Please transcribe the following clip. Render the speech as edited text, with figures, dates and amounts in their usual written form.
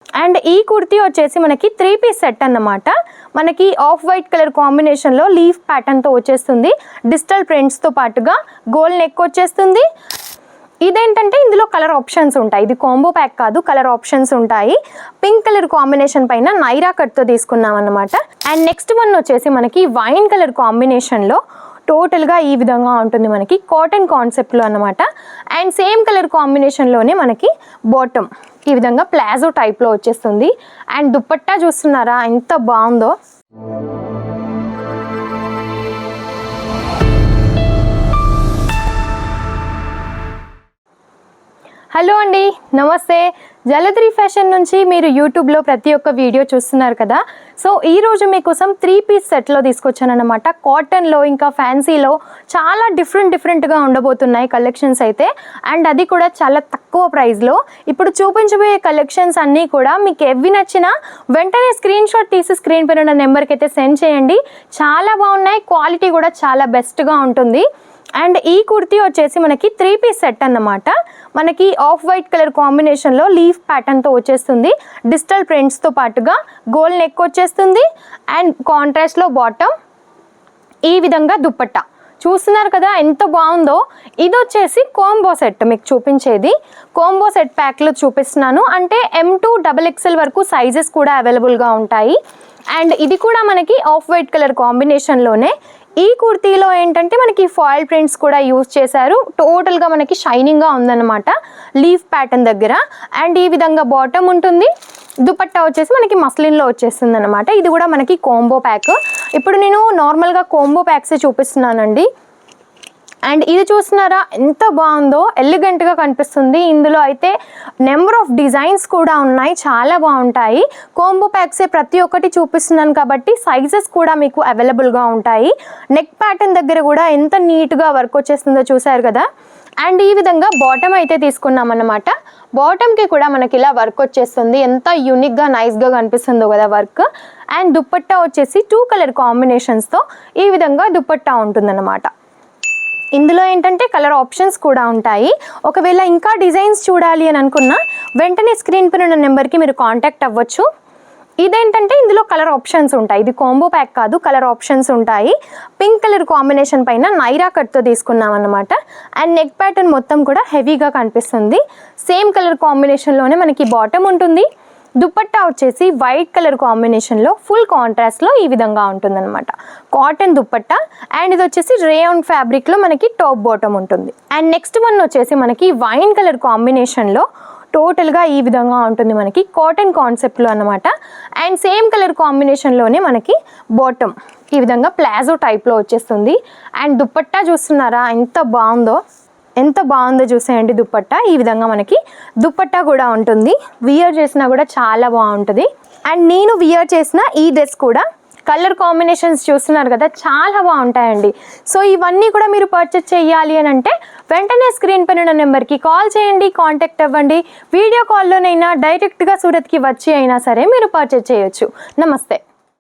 And ఈ కుర్తీ వచ్చేసి మనకి 3 పీస్ సెట్ అన్నమాట. మనకి ఆఫ్ వైట్ కలర్ కాంబినేషన్లో లీఫ్ ప్యాటర్న్తో వచ్చేస్తుంది. డిజిటల్ ప్రింట్స్తో పాటుగా గోల్డ్ నెక్ వచ్చేస్తుంది. ఇదేంటంటే ఇందులో కలర్ ఆప్షన్స్ ఉంటాయి. ఇది కాంబో ప్యాక్ కాదు, కలర్ ఆప్షన్స్ ఉంటాయి. పింక్ కలర్ కాంబినేషన్ పైన నైరా కట్తో తీసుకున్నాం అన్నమాట. అండ్ నెక్స్ట్ వన్ వచ్చేసి మనకి వైన్ కలర్ కాంబినేషన్లో టోటల్గా ఈ విధంగా ఉంటుంది, మనకి కాటన్ కాన్సెప్ట్లో అన్నమాట. అండ్ సేమ్ కలర్ కాంబినేషన్లోనే మనకి బాటమ్ ఈ విధంగా ప్లాజో టైప్లో వచ్చేస్తుంది. అండ్ దుపట్టా చూస్తున్నారా ఎంత బాగుందో. హలో అండి, నమస్తే. జలద్రి ఫ్యాషన్ నుంచి మీరు యూట్యూబ్లో ప్రతి ఒక్క వీడియో చూస్తున్నారు కదా. సో ఈరోజు మీకోసం 3 పీస్ సెట్లో తీసుకొచ్చాను అనమాట. కాటన్లో ఇంకా ఫ్యాన్సీలో చాలా డిఫరెంట్గా ఉండబోతున్నాయి కలెక్షన్స్ అయితే. అండ్ అది కూడా చాలా తక్కువ ప్రైస్లో. ఇప్పుడు చూపించబోయే కలెక్షన్స్ అన్నీ కూడా మీకు ఎవి నచ్చినా వెంటనే స్క్రీన్ షాట్ తీసి స్క్రీన్ పైన ఉన్న నెంబర్కి అయితే సెండ్ చేయండి. చాలా బాగున్నాయి, క్వాలిటీ కూడా చాలా బెస్ట్గా ఉంటుంది. అండ్ ఈ కుర్తీ వచ్చేసి మనకి 3 పీస్ సెట్ అన్నమాట. మనకి ఆఫ్ వైట్ కలర్ కాంబినేషన్లో లీఫ్ ప్యాటర్న్తో వచ్చేస్తుంది. డిజిటల్ ప్రింట్స్తో పాటుగా గోల్డ్ నెక్ వచ్చేస్తుంది. అండ్ కాంట్రాస్ట్లో బాటమ్, ఈ విధంగా దుపట్టా చూస్తున్నారు కదా ఎంత బాగుందో. ఇది వచ్చేసి కాంబో సెట్, మీకు చూపించేది కాంబో సెట్ ప్యాక్లో చూపిస్తున్నాను. అంటే M to XXL వరకు సైజెస్ కూడా అవైలబుల్గా ఉంటాయి. అండ్ ఇది కూడా మనకి ఆఫ్ వైట్ కలర్ కాంబినేషన్లోనే. ఈ కుర్తీలో ఏంటంటే మనకి ఫాయిల్ ప్రింట్స్ కూడా యూజ్ చేశారు. టోటల్గా మనకి షైనింగ్గా ఉందన్నమాట లీఫ్ ప్యాటర్న్ దగ్గర. అండ్ ఈ విధంగా బాటమ్ ఉంటుంది. దుపట్టా వచ్చేసి మనకి మస్లిన్లో వచ్చేస్తుంది అనమాట. ఇది కూడా మనకి కాంబో ప్యాక్. ఇప్పుడు నేను నార్మల్గా కాంబో ప్యాక్సే చూపిస్తున్నానండి. అండ్ ఇది చూస్తున్నారా ఎంత బాగుందో, ఎలిగెంట్గా కనిపిస్తుంది. ఇందులో అయితే నెంబర్ ఆఫ్ డిజైన్స్ కూడా ఉన్నాయి, చాలా బాగుంటాయి. కాంబో ప్యాక్సే ప్రతి ఒక్కటి చూపిస్తున్నాను కాబట్టి సైజెస్ కూడా మీకు అవైలబుల్గా ఉంటాయి. నెక్ ప్యాటర్న్ దగ్గర కూడా ఎంత నీట్గా వర్క్ వచ్చేస్తుందో చూసారు కదా. అండ్ ఈ విధంగా బాటమ్ అయితే తీసుకున్నాం అన్నమాట. బాటమ్కి కూడా మనకి ఇలా వర్క్ వచ్చేస్తుంది. ఎంత యూనిక్గా నైస్గా కనిపిస్తుందో కదా వర్క్. అండ్ దుపట్టా వచ్చేసి 2 కలర్ కాంబినేషన్స్తో ఈ విధంగా దుపట్టా ఉంటుందన్నమాట. ఇందులో ఏంటంటే కలర్ ఆప్షన్స్ కూడా ఉంటాయి. ఒకవేళ ఇంకా డిజైన్స్ చూడాలి అని అనుకున్నా వెంటనే స్క్రీన్ పైన ఉన్న నెంబర్కి మీరు కాంటాక్ట్ అవ్వచ్చు. ఇదేంటంటే ఇందులో కలర్ ఆప్షన్స్ ఉంటాయి. ఇది కాంబో ప్యాక్ కాదు, కలర్ ఆప్షన్స్ ఉంటాయి. పింక్ కలర్ కాంబినేషన్ పైన నైరా కట్తో తీసుకున్నాం అన్నమాట. అండ్ నెక్ ప్యాటర్న్ మొత్తం కూడా హెవీగా కనిపిస్తుంది. సేమ్ కలర్ కాంబినేషన్లోనే మనకి బాటమ్ ఉంటుంది. దుపట్టా వచ్చేసి వైట్ కలర్ కాంబినేషన్లో ఫుల్ కాంట్రాస్ట్లో ఈ విధంగా ఉంటుందన్నమాట. కాటన్ దుపట్టా. అండ్ ఇది వచ్చేసి రేయాన్ ఫ్యాబ్రిక్లో మనకి టాప్ బాటమ్ ఉంటుంది. అండ్ నెక్స్ట్ వన్ వచ్చేసి మనకి వైన్ కలర్ కాంబినేషన్లో టోటల్గా ఈ విధంగా ఉంటుంది, మనకి కాటన్ కాన్సెప్ట్లో అన్నమాట. అండ్ సేమ్ కలర్ కాంబినేషన్లోనే మనకి బాటమ్ ఈ విధంగా ప్లాజో టైప్లో వచ్చేస్తుంది. అండ్ దుపట్టా చూస్తున్నారా ఎంత బాగుందో చూసేయండి. దుపట్టా ఈ విధంగా మనకి దుపట్టా కూడా ఉంటుంది. వియర్ చేసినా కూడా చాలా బాగుంటుంది. అండ్ నేను వియర్ చేసిన ఈ డ్రెస్ కూడా కలర్ కాంబినేషన్స్ చూస్తున్నారు కదా చాలా బాగుంటాయండి. సో ఇవన్నీ కూడా మీరు పర్చేస్ చేయాలి అని అంటే వెంటనే స్క్రీన్ పైన ఉన్న నెంబర్కి కాల్ చేయండి, కాంటాక్ట్ అవ్వండి. వీడియో కాల్లోనైనా డైరెక్ట్గా సూరత్కి వచ్చి అయినా సరే మీరు పర్చేస్ చేయొచ్చు. నమస్తే.